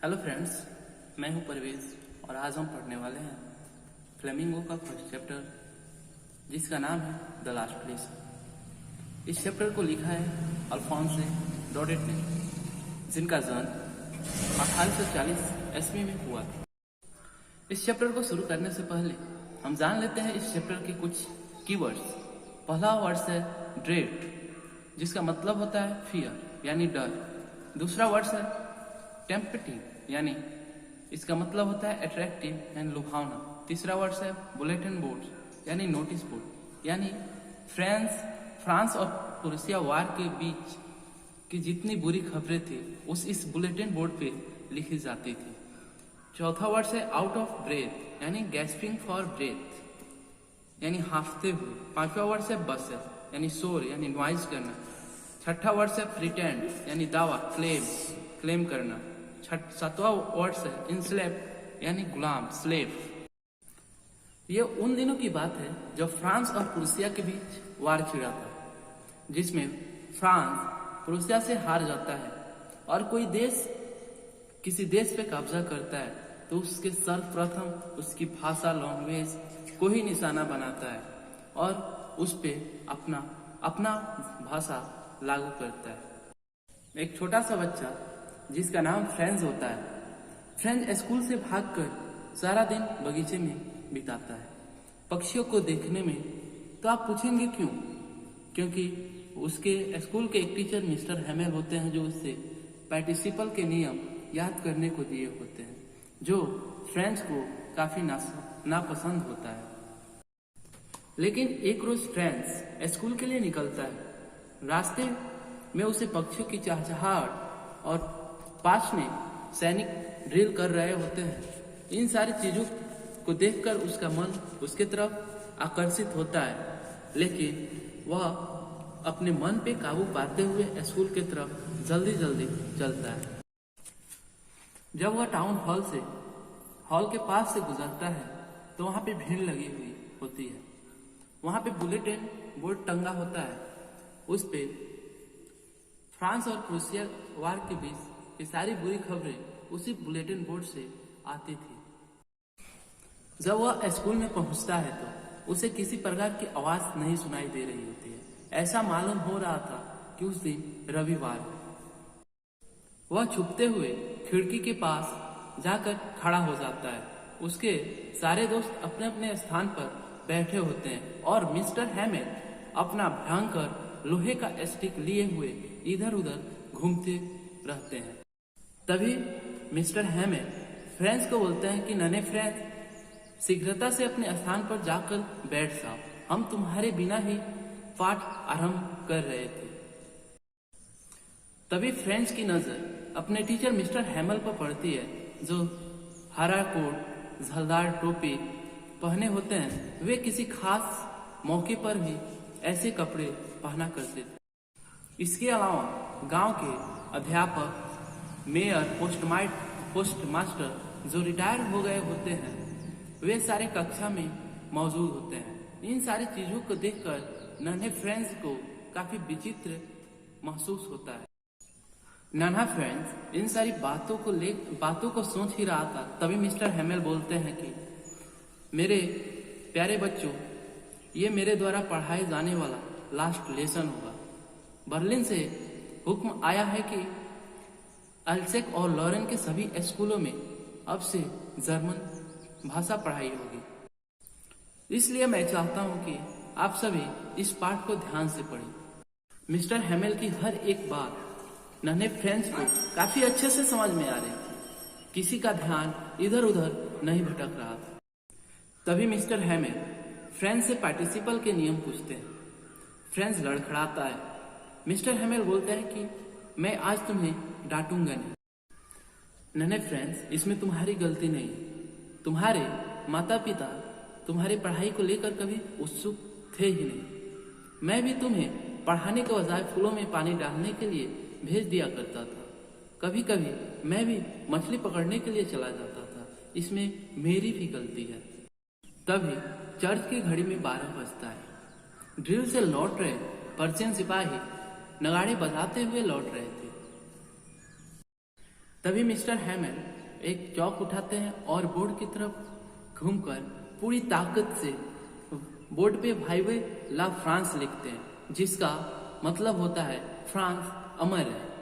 Hello friends, मैं हूं परवेज और आज हम पढ़ने वाले हैं फ्लेमिंगो का फर्स्ट चैप्टर जिसका नाम है द लास्ट प्लेस। इस चैप्टर को लिखा है अल्फोंसे डोडेट ने, जिनका जन्म 1840 ईस्वी में हुआ था। इस चैप्टर को शुरू करने से पहले हम जान लेते हैं इस चैप्टर के कुछ कीवर्ड्स। पहला वर्ड्स है ड्रेड, जिसका मतलब होता है फियर यानी डर। दूसरा वर्ड्स है टेम्पटिंग, यानी इसका मतलब होता है अट्रैक्टिव यानी लुभावना। तीसरा वर्ड्स है बुलेटिन बोर्ड यानी नोटिस बोर्ड, यानी फ्रांस और प्रूसिया वार के बीच की जितनी बुरी खबरें थी इस बुलेटिन बोर्ड पे लिखी जाती थी। चौथा वर्ड्स है आउट ऑफ ब्रेथ यानी गैस्पिंग फॉर ब्रेथ यानी हाफते हुए। पांचवा वर्ड्स है बसर यानी शोर यानी नॉइज करना। छठा वर्ड्स है प्रिटेंड यानी दावा क्लेम करना। सातवां वर्ड्स है इंस्लेव यानी गुलाम स्लेव। ये उन दिनों की बात है जब फ्रांस और प्रूसिया के बीच वार छिड़ा था, जिसमें फ्रांस प्रूसिया से हार जाता है और कोई देश किसी देश पे कब्जा करता है तो उसके सर्वप्रथम उसकी भाषा लैंग्वेज को ही निशाना बनाता है और उस पे अपना भाषा लागू करता है। एक छोटा सा बच्चा जिसका नाम फ्रेंच होता है, फ्रेंच स्कूल से भागकर सारा दिन बगीचे में बिताता है पक्षियों को देखने में। तो आप पूछेंगे क्यों? क्योंकि उसके स्कूल के एक टीचर मिस्टर हेमेल होते हैं जो उससे पार्टिसिपल के नियम याद करने को दिए होते हैं, जो फ्रेंच को काफी नापसंद होता है। लेकिन एक रोज फ्रेंच स्कूल के लिए निकलता है। रास्ते में उसे पक्षियों की चहचहाहट और पास में सैनिक ड्रिल कर रहे होते हैं। इन सारी चीजों को देखकर उसका मन उसके तरफ आकर्षित होता है, लेकिन वह अपने मन पे काबू पाते हुए स्कूल की तरफ जल्दी जल्दी चलता है। जब वह टाउन हॉल के पास से गुजरता है तो वहां पे भीड़ लगी हुई होती है। वहां पे बुलेटिन बोर्ड टंगा होता है। उस पे फ्रांस और प्रूसिया वार के बीच ये सारी बुरी खबरें उसी बुलेटिन बोर्ड से आती थी। जब वह स्कूल में पहुंचता है तो उसे किसी प्रकार की आवाज नहीं सुनाई दे रही होती है। ऐसा मालूम हो रहा था कि उस दिन रविवार है। वह छुपते हुए खिड़की के पास जाकर खड़ा हो जाता है। उसके सारे दोस्त अपने अपने स्थान पर बैठे होते हैं और मिस्टर हेमेल अपना भयंकर लोहे का स्टिक लिए हुए इधर उधर घूमते रहते हैं। तभी मिस्टर हेमेल फ्रेंच को बोलते हैं कि नन्हे फ्रेंच, शीघ्रता से अपने स्थान पर जाकर बैठ जाओ, हम तुम्हारे बिना ही पाठ आरंभ कर रहे थे। तभी फ्रेंच की नजर अपने टीचर मिस्टर हेमेल पर पड़ती है, जो हरा कोट झलदार टोपी पहने होते हैं। वे किसी खास मौके पर भी ऐसे कपड़े पहना करते थे। इसके अलावा गांव के अध्यापक, मेयर, पोस्टमास्टर जो रिटायर हो गए होते हैं, वे सारे कक्षा में मौजूद होते हैं। इन सारी चीजों को देखकर नन्हे फ्रेंच को काफी विचित्र महसूस होता है। नन्हा फ्रेंच इन सारी बातों को सोच ही रहा था। तभी मिस्टर हेमेल बोलते हैं कि मेरे प्यारे बच्चों, ये मेरे द्वारा पढ़ाए जाने वाला लास्ट लेसन होगा। बर्लिन से हुक्म आया है कि अल्सेक और लॉरेन के सभी स्कूलों में अब से जर्मन भाषा पढ़ाई होगी। इसलिए मैं चाहता हूं कि आप सभी इस पाठ को ध्यान से पढ़ें। मिस्टर हेमेल की हर एक बात नन्हे फ्रेंच को काफी अच्छे से समझ में आ रही थी। किसी का ध्यान इधर उधर नहीं भटक रहा था। तभी मिस्टर हेमेल फ्रेंच से पार्टिसिपल के नियम पूछते हैं। फ्रेंच लड़खड़ाता है। मिस्टर हेमेल बोलते हैं कि मैं आज तुम्हें डांटूंगा नहीं। नन्हे फ्रेंच, इसमें तुम्हारी गलती नहीं। तुम्हारे माता पिता तुम्हारी पढ़ाई को लेकर कभी उत्सुक थे ही नहीं। मैं भी तुम्हें पढ़ाने के बजाय फूलों में पानी डालने के लिए भेज दिया करता था। कभी कभी मैं भी मछली पकड़ने के लिए चला जाता था। इसमें मेरी भी गलती है। तभी चर्च की घड़ी में 12 बजता है। ड्रिल से लौट रहे पर्शियन सिपाही नगाड़े बजाते हुए लौट रहे थे। तभी मिस्टर हैमर एक चौक उठाते हैं और बोर्ड की तरफ घूमकर पूरी ताकत से बोर्ड पे भाईवे ला फ्रांस लिखते हैं, जिसका मतलब होता है फ्रांस अमर है।